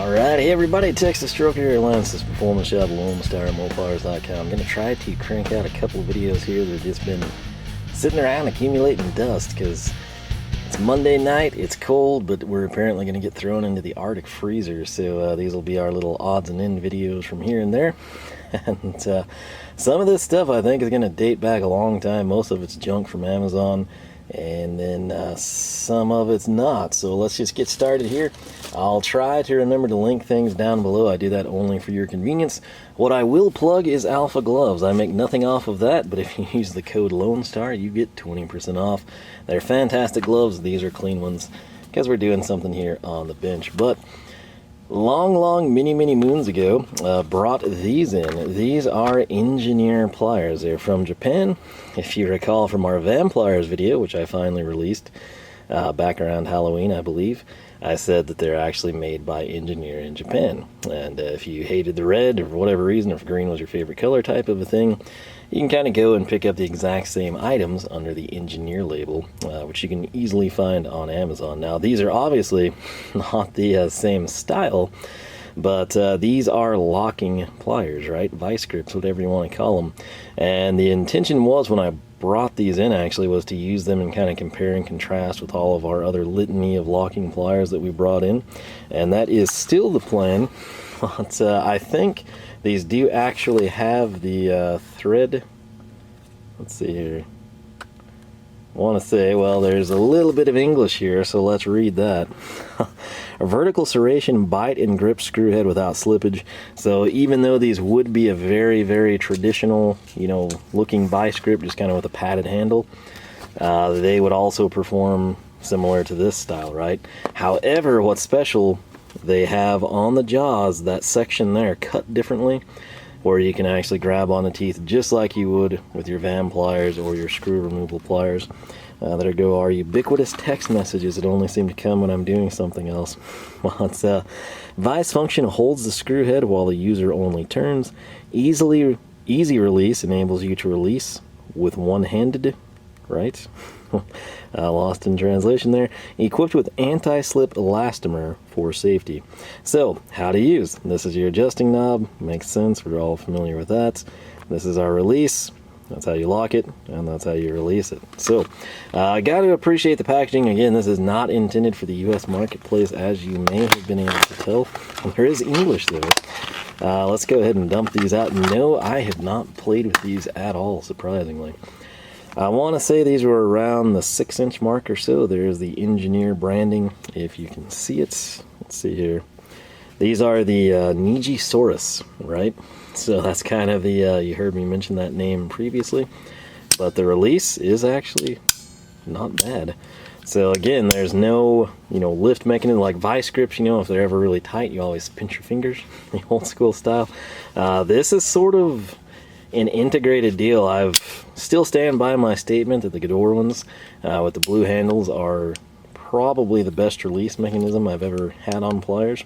Alright, hey everybody, Texas Stroker here, Lance, this Performance Shop, limelight.com. I'm going to try to crank out a couple of videos here that have just been sitting around accumulating dust because it's Monday night, it's cold, but we're apparently going to get thrown into the Arctic freezer, so these will be our little odds and end videos from here and there. And some of this stuff I think is going to date back a long time. Most of it's junk from Amazon, and then some of it's not. So let's just get started here. I'll try to remember to link things down below. I do that only for your convenience. What I will plug is Alpha Gloves. I make nothing off of that, but if you use the code LONESTAR, you get 20% off. They're fantastic gloves. These are clean ones because we're doing something here on the bench. But many moons ago, brought these in. These are engineer pliers. They're from Japan. If you recall from our Pliers video, which I finally released back around Halloween, I believe, I said that they're actually made by engineer in Japan. And if you hated the red, or for whatever reason, or if green was your favorite color type of a thing, you can kind of go and pick up the exact same items under the engineer label, which you can easily find on Amazon. Now, these are obviously not the same style, but these are locking pliers, right? Vice grips, whatever you want to call them. And the intention was, when I brought these in, actually, was to use them and kind of compare and contrast with all of our other litany of locking pliers that we brought in. And that is still the plan. But I think these do actually have the thread. Let's see here. I want to say, well, there's a little bit of English here, so let's read that. A vertical serration bite and grip screw head without slippage. So even though these would be a very traditional, looking vice grip, just kind of with a padded handle, they would also perform similar to this style, right? However, what's special, they have on the jaws, that section there cut differently, where you can actually grab on the teeth just like you would with your pliers or your screw removal pliers. There go our ubiquitous text messages that only seem to come when I'm doing something else. Well, vice function holds the screw head while the user only turns. Easy release enables you to release with one-handed, right? Lost in translation there. Equipped with anti-slip elastomer for safety. So, how to use. This is your adjusting knob. Makes sense, we're all familiar with that. This is our release. That's how you lock it, and that's how you release it. So, I got to appreciate the packaging. Again, this is not intended for the U.S. marketplace, as you may have been able to tell. There is English, though. Let's go ahead and dump these out. No, I have not played with these at all, surprisingly. I want to say these were around the 6-inch mark or so. There's the engineer branding, if you can see it. Let's see here. These are the Nijisaurus, right? So that's kind of the, you heard me mention that name previously, but the release is actually not bad. So again, there's no, lift mechanism like vice grips, if they're ever really tight, you always pinch your fingers, the old school style. This is sort of an integrated deal. I've still stand by my statement that the Gador ones with the blue handles are probably the best release mechanism I've ever had on pliers.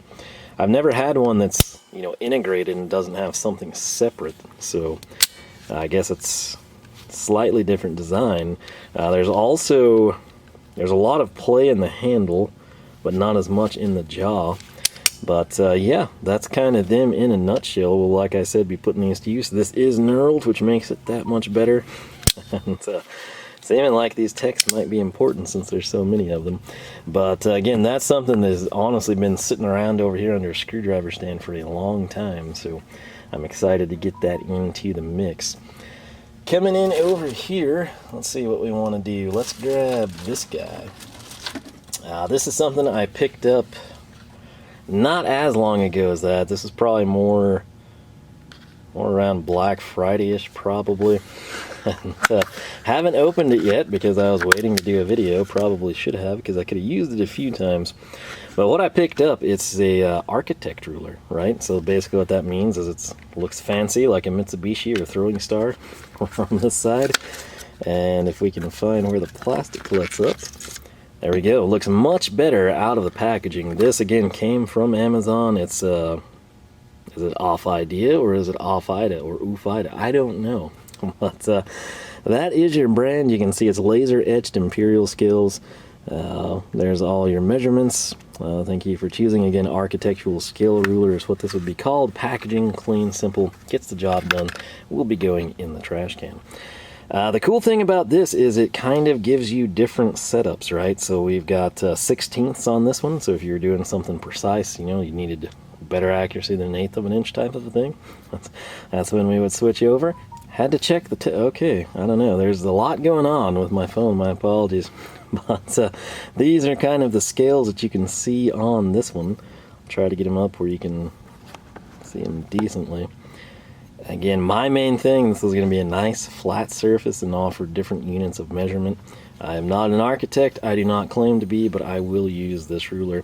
I've never had one that's integrated and doesn't have something separate, so I guess it's slightly different design. There's a lot of play in the handle, but not as much in the jaw. But yeah, that's kind of them in a nutshell. We'll, like I said, be putting these to use. This is knurled, which makes it that much better. And seeming like these texts might be important since there's so many of them. But again, that's something that's honestly been sitting around over here under a screwdriver stand for a long time. So I'm excited to get that into the mix. Coming in over here, let's see what we want to do. Let's grab this guy. This is something I picked up not as long ago as that. This is probably more around Black Friday-ish, probably. And, haven't opened it yet because I was waiting to do a video. Probably should have, because I could have used it a few times. But what I picked up, it's a architect ruler, right? So basically what that means is it looks fancy, like a Mitsubishi or a Throwing Star on this side. And if we can find where the plastic lets up, there we go. It looks much better out of the packaging. This, again, came from Amazon. It's, is it Offidea or is it Offida or Ufida? I don't know. But that is your brand. You can see it's laser etched imperial scales. There's all your measurements. Thank you for choosing. Again, architectural scale ruler is what this would be called. Packaging, clean, simple, gets the job done. Will be going in the trash can. The cool thing about this is it kind of gives you different setups, right? So we've got 16ths on this one. So if you're doing something precise, you know, you needed better accuracy than 1/8 of an inch type of a thing, that's when we would switch over. Had to check the okay, I don't know, there's a lot going on with my phone, my apologies. But these are kind of the scales that you can see on this one. I'll try to get them up where you can see them decently. Again, my main thing, this is going to be a nice flat surface and offer different units of measurement. I am not an architect, I do not claim to be, but I will use this ruler.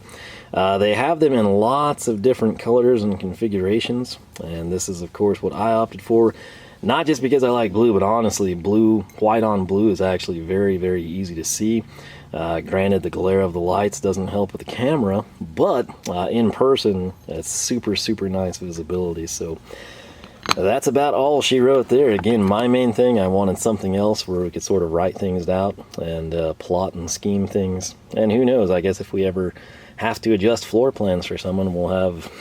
They have them in lots of different colors and configurations, and this is of course what I opted for. Not just because I like blue, but honestly, white on blue is actually very, very easy to see. Granted, the glare of the lights doesn't help with the camera, but in person, it's super, super nice visibility. So that's about all she wrote there. Again, my main thing, I wanted something else where we could sort of write things out and plot and scheme things. And who knows, I guess if we ever have to adjust floor plans for someone, we'll have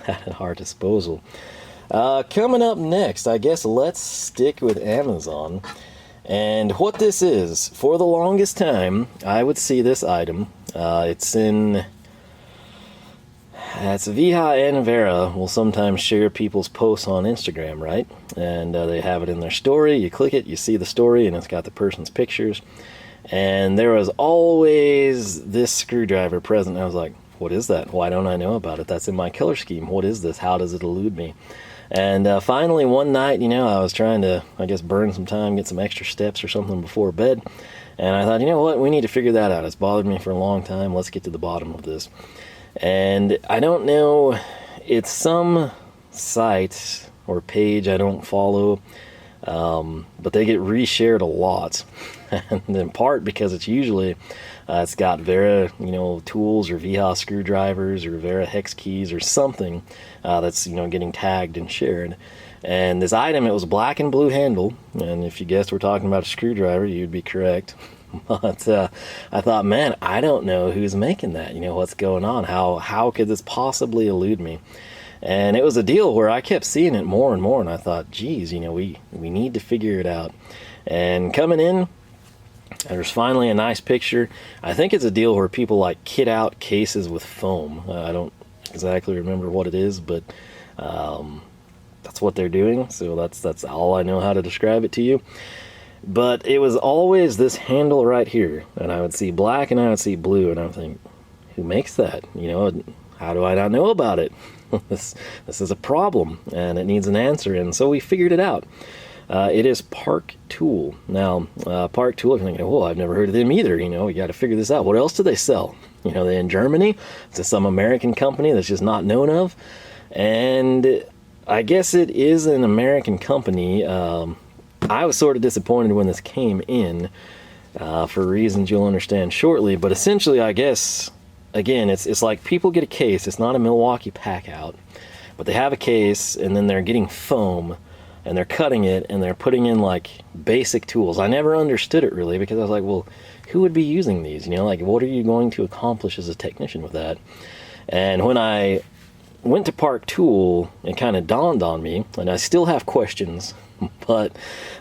that at our disposal. Coming up next, I guess let's stick with Amazon. And what this is, for the longest time, I would see this item. It's Viha and Vera will sometimes share people's posts on Instagram, right? And they have it in their story. You click it, you see the story, and it's got the person's pictures. And there was always this screwdriver present. I was like, what is that? Why don't I know about it? That's in my color scheme. What is this? How does it elude me? And finally one night, you know, I was trying to, I guess, burn some time, get some extra steps or something before bed. And I thought, you know what, we need to figure that out. It's bothered me for a long time. Let's get to the bottom of this. And I don't know, it's some site or page I don't follow, but they get reshared a lot. And in part because it's usually, it's got Vera, you know, tools or Viha screwdrivers or Vera hex keys or something that's, you know, getting tagged and shared. And this item, it was black and blue handle, and if you guessed we're talking about a screwdriver, you'd be correct. But I thought, man, I don't know who's making that. You know, what's going on? How could this possibly elude me? And it was a deal where I kept seeing it more and more, and I thought, geez, you know, we need to figure it out. And coming in, there's finally a nice picture. I think it's a deal where people like kit out cases with foam. I don't exactly remember what it is, but that's what they're doing. So that's all I know how to describe it to you. But it was always this handle right here, and I would see black and I would see blue, and I would think, who makes that? You know, how do I not know about it? This is a problem, and it needs an answer, and so we figured it out. It is Park Tool. Now, Park Tool, if you're thinking, oh, I've never heard of them either, you know, you got to figure this out. What else do they sell? You know, they in Germany? Is this some American company that's just not known of? And I guess it is an American company. I was sort of disappointed when this came in, for reasons you'll understand shortly, but essentially, I guess, again, it's like people get a case. It's not a Milwaukee pack out, but they have a case, and then they're getting foam, and they're cutting it, and they're putting in like basic tools. I never understood it really, because I was like, well, who would be using these? You know, like, what are you going to accomplish as a technician with that? And when I went to Park Tool, it kind of dawned on me, and I still have questions, but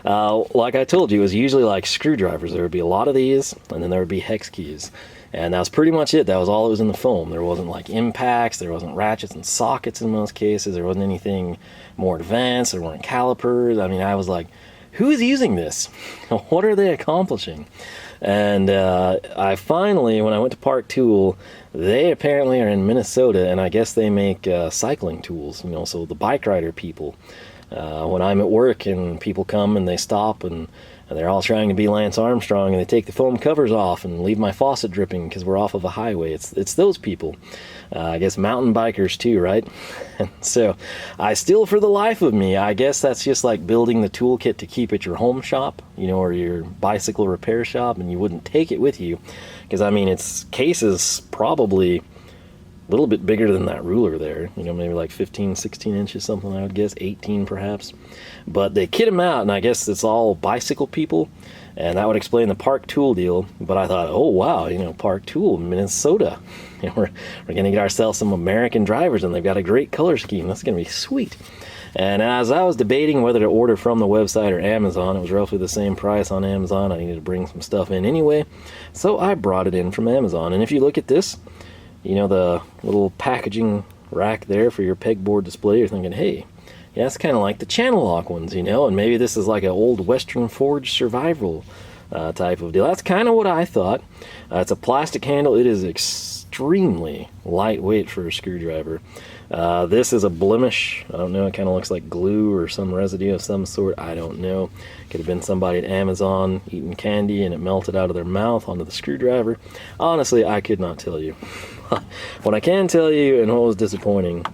like I told you, it was usually like screwdrivers. There would be a lot of these, and then there would be hex keys. And that was pretty much it. That was all that was in the foam. There wasn't like impacts, there wasn't ratchets and sockets in most cases, there wasn't anything more advanced, there weren't calipers. I mean, I was like, who is using this? What are they accomplishing? And I finally, when I went to Park Tool, they apparently are in Minnesota, and I guess they make cycling tools, you know, so the bike rider people. When I'm at work and people come and they stop and they're all trying to be Lance Armstrong, and they take the foam covers off and leave my faucet dripping because we're off of a highway. It's those people. I guess mountain bikers too, right? And so I still, for the life of me, I guess that's just like building the toolkit to keep at your home shop, you know, or your bicycle repair shop, and you wouldn't take it with you because, I mean, it's cases probably little bit bigger than that ruler there, you know, maybe like 15, 16 inches, something I would guess, 18 perhaps. But they kit them out, and I guess it's all bicycle people, and that would explain the Park Tool deal. But I thought, oh wow, you know, Park Tool, Minnesota, you know, we're gonna get ourselves some American drivers, and they've got a great color scheme. That's gonna be sweet. And as I was debating whether to order from the website or Amazon, it was roughly the same price on Amazon. I needed to bring some stuff in anyway, so I brought it in from Amazon. And if you look at this, you know, the little packaging rack there for your pegboard display, you're thinking, hey, yeah, it's kind of like the channel lock ones, you know, and maybe this is like an old Western Forge survival type of deal. That's kind of what I thought. It's a plastic handle. It is extremely lightweight for a screwdriver. This is a blemish. I don't know, it kind of looks like glue or some residue of some sort. I don't know. Could have been somebody at Amazon eating candy and it melted out of their mouth onto the screwdriver. Honestly, I could not tell you. What I can tell you, and what was disappointing,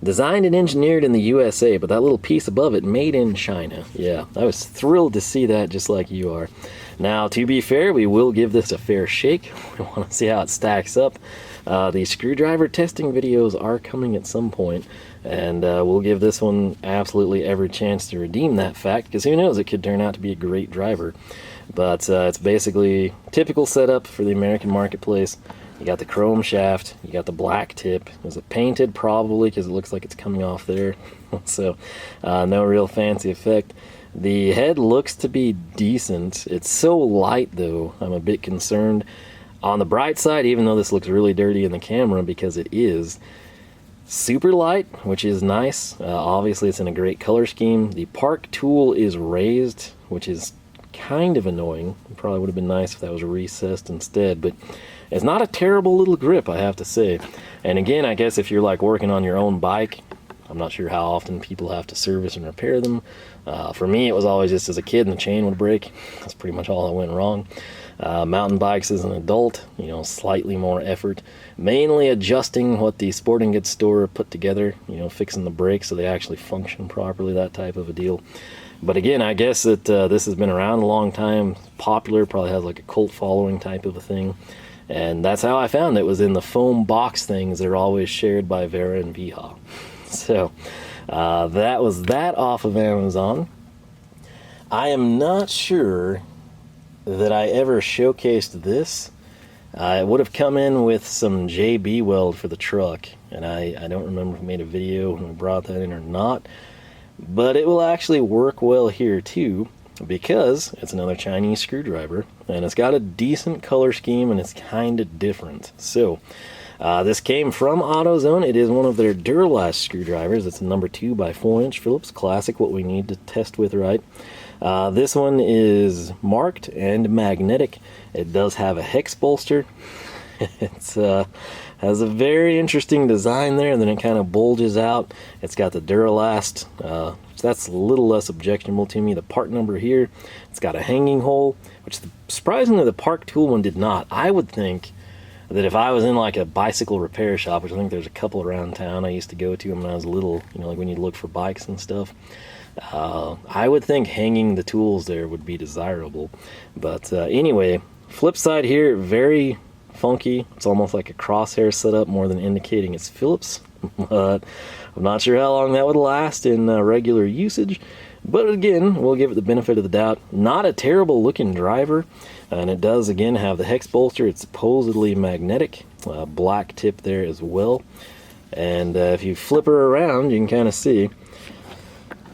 designed and engineered in the USA, but that little piece above it, made in China. Yeah, I was thrilled to see that, just like you are. Now, to be fair, we will give this a fair shake. We want to see how it stacks up. The screwdriver testing videos are coming at some point, and we'll give this one absolutely every chance to redeem that fact, because who knows, it could turn out to be a great driver. But it's basically typical setup for the American marketplace. You got the chrome shaft, you got the black tip. Is it painted? Probably, because it looks like it's coming off there. So no real fancy effect. The head looks to be decent. It's so light though, I'm a bit concerned. On the bright side, even though this looks really dirty in the camera, because it is super light, which is nice. Obviously it's in a great color scheme. The Park Tool is raised, which is kind of annoying. It probably would have been nice if that was recessed instead, but it's not a terrible little grip, I have to say. And again, I guess if you're like working on your own bike, I'm not sure how often people have to service and repair them. For me, it was always just as a kid and the chain would break. That's pretty much all that went wrong. Mountain bikes as an adult, you know, slightly more effort. Mainly adjusting what the sporting goods store put together, you know, fixing the brakes so they actually function properly, that type of a deal. But again, I guess that this has been around a long time, popular, probably has like a cult following type of a thing. And that's how I found it, was in the foam box things that are always shared by Vera and Viha. So that was that off of Amazon. I am not sure that I ever showcased this. It would have come in with some JB weld for the truck, and I don't remember if we made a video when we brought that in or not, but it will actually work well here too, because it's another Chinese screwdriver, and it's got a decent color scheme, and it's kind of different. So this came from AutoZone. It is one of their Duralast screwdrivers. It's a number 2 by 4 inch Phillips classic, what we need to test with right. This one is marked and magnetic. It does have a hex bolster. It's has a very interesting design there, and then it kind of bulges out. It's got the Duralast. That's a little less objectionable to me. The part number here, it's got a hanging hole, which surprisingly the Park Tool one did not. I would think that if I was in like a bicycle repair shop, which I think there's a couple around town I used to go to when I was little, you know, like when you look for bikes and stuff, I would think hanging the tools there would be desirable. But anyway, flip side here, very funky. It's almost like a crosshair setup more than indicating it's Phillips. But I'm not sure how long that would last in regular usage. But again, we'll give it the benefit of the doubt. Not a terrible looking driver. And it does again have the hex bolster. It's supposedly magnetic. Black tip there as well. And if you flip her around, you can kind of see.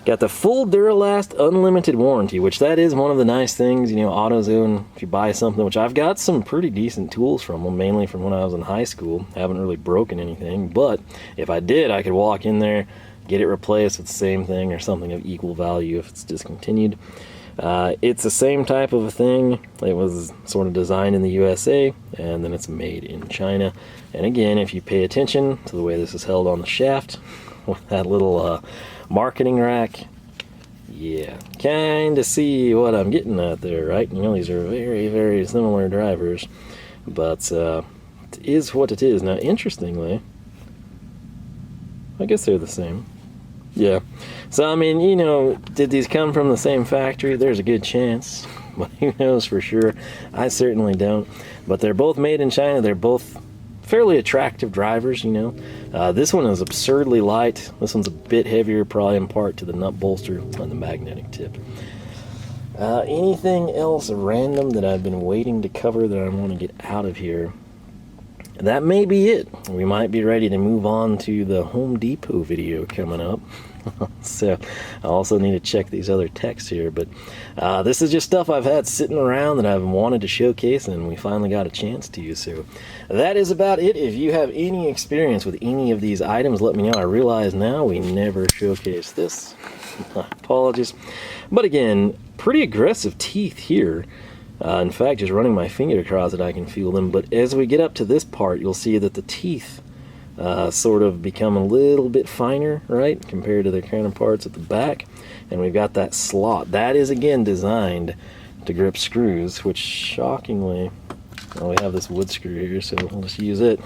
Got the full Duralast unlimited warranty, which that is one of the nice things, you know, AutoZone, if you buy something, which I've got some pretty decent tools from them, mainly from when I was in high school. Haven't really broken anything, but if I did, I could walk in there, get it replaced with the same thing or something of equal value if it's discontinued. It's the same type of a thing. It was sort of designed in the USA, and then it's made in China. And again, if you pay attention to the way this is held on the shaft, with that little marketing rack, yeah, kind of see what I'm getting at there, right? You know, these are very, very similar drivers, but it is what it is. Now, interestingly, I guess they're the same. Yeah. So, I mean, you know, did these come from the same factory? There's a good chance, but who knows for sure? I certainly don't. But they're both made in China. They're both fairly attractive drivers, you know. This one is absurdly light. This one's a bit heavier, probably in part to the nut bolster and the magnetic tip. Anything else random that I've been waiting to cover that I want to get out of here? That may be it. We might be ready to move on to the Home Depot video coming up. So I also need to check these other texts here, but this is just stuff I've had sitting around that I've wanted to showcase, and we finally got a chance to. So that is about it. If you have any experience with any of these items, let me know. I realize now we never showcased this. Apologies. But again, pretty aggressive teeth here. In fact, just running my finger across it, I can feel them. But as we get up to this part, you'll see that the teeth sort of become a little bit finer, right, compared to their counterparts at the back. And we've got that slot. That is, again, designed to grip screws, which shockingly, well, we have this wood screw here, so we'll just use it.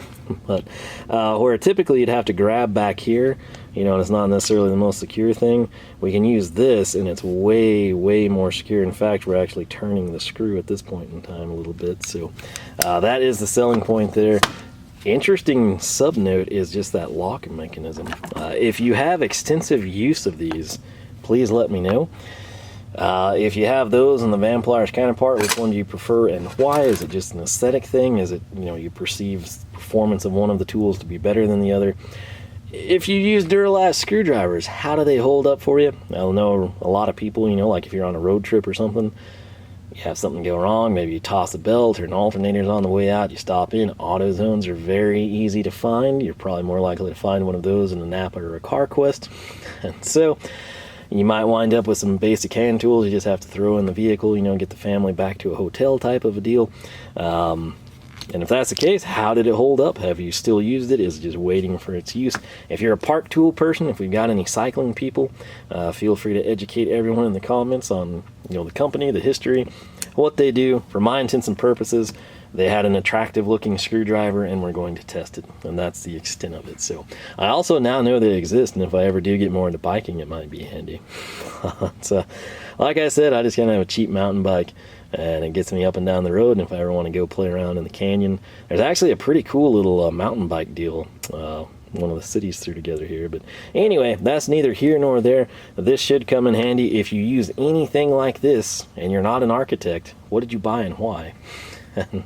But where typically you'd have to grab back here, you know, and it's not necessarily the most secure thing, we can use this, and it's way, way more secure. In fact, we're actually turning the screw at this point in time a little bit. So that is the selling point there. Interesting sub note is just that lock mechanism. If you have extensive use of these, please let me know. If you have those and the Van Pliers counterpart, which one do you prefer and why? Is it just an aesthetic thing? Is it, you know, you perceive performance of one of the tools to be better than the other? If you use Duralast screwdrivers, how do they hold up for you? I know a lot of people, you know, like if you're on a road trip or something, you have something go wrong, maybe you toss a belt or an alternator's on the way out, you stop in. AutoZones are very easy to find. You're probably more likely to find one of those in a Napa or a CarQuest. And so you might wind up with some basic hand tools you just have to throw in the vehicle, you know, get the family back to a hotel type of a deal. And if that's the case, how did it hold up? Have you still used it? Is it just waiting for its use? If you're a park tool person, if we've got any cycling people, feel free to educate everyone in the comments on, you know, the company, the history, what they do. For my intents and purposes, they had an attractive looking screwdriver and we're going to test it, and that's the extent of it. So I also now know they exist, and if I ever do get more into biking, it might be handy. So like I said, I just kind of have a cheap mountain bike, and it gets me up and down the road. And if I ever want to go play around in the canyon, there's actually a pretty cool little mountain bike deal one of the cities threw together here. But anyway, that's neither here nor there. This should come in handy if you use anything like this and you're not an architect. What did you buy and why? And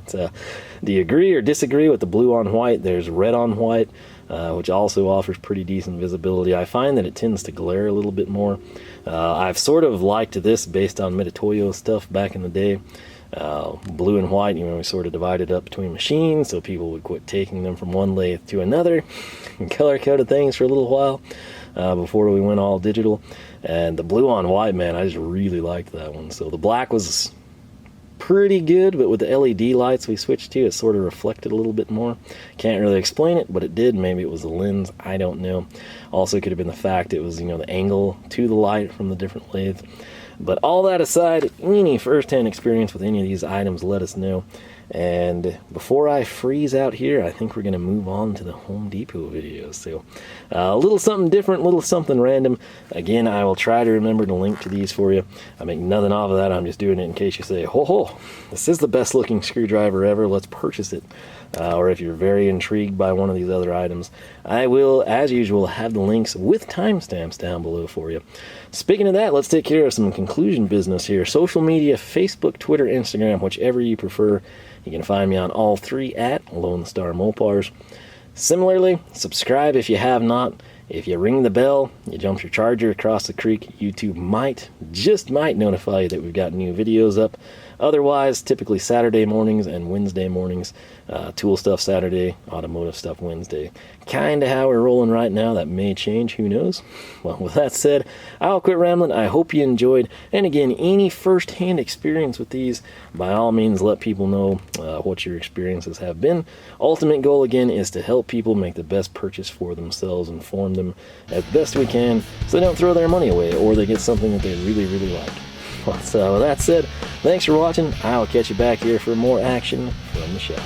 do you agree or disagree with the blue on white? There's red on white, which also offers pretty decent visibility. I find that it tends to glare a little bit more. I've sort of liked this based on Mitutoyo stuff back in the day. Blue and white, you know, we sort of divided up between machines so people would quit taking them from one lathe to another and color-coded things for a little while before we went all digital. And the blue on white, man, I just really liked that one. So the black was pretty good, but with the LED lights we switched to, it sort of reflected a little bit more. Can't really explain it, but it did. Maybe it was the lens, I don't know. Also could have been the fact it was, you know, the angle to the light from the different lathes. But all that aside, any first-hand experience with any of these items, let us know. And before I freeze out here, I think we're going to move on to the Home Depot videos. So a little something different, a little something random. Again, I will try to remember to link to these for you. I make nothing off of that. I'm just doing it in case you say, ho, this is the best looking screwdriver ever. Let's purchase it. Or if you're very intrigued by one of these other items, I will, as usual, have the links with timestamps down below for you. Speaking of that, let's take care of some conclusion business here. Social media, Facebook, Twitter, Instagram, whichever you prefer. You can find me on all three at Lone Star Mopars. Similarly, subscribe if you have not. If you ring the bell, you jump your charger across the creek, YouTube might, just might notify you that we've got new videos up. Otherwise, typically Saturday mornings and Wednesday mornings. Tool stuff Saturday, automotive stuff Wednesday. Kind of how we're rolling right now. That may change, who knows? Well, with that said, I'll quit rambling. I hope you enjoyed. And again, any first-hand experience with these, by all means, let people know what your experiences have been. Ultimate goal, again, is to help people make the best purchase for themselves, inform them as best we can so they don't throw their money away or they get something that they really, really like. So with that said, thanks for watching. I'll catch you back here for more action from the shop.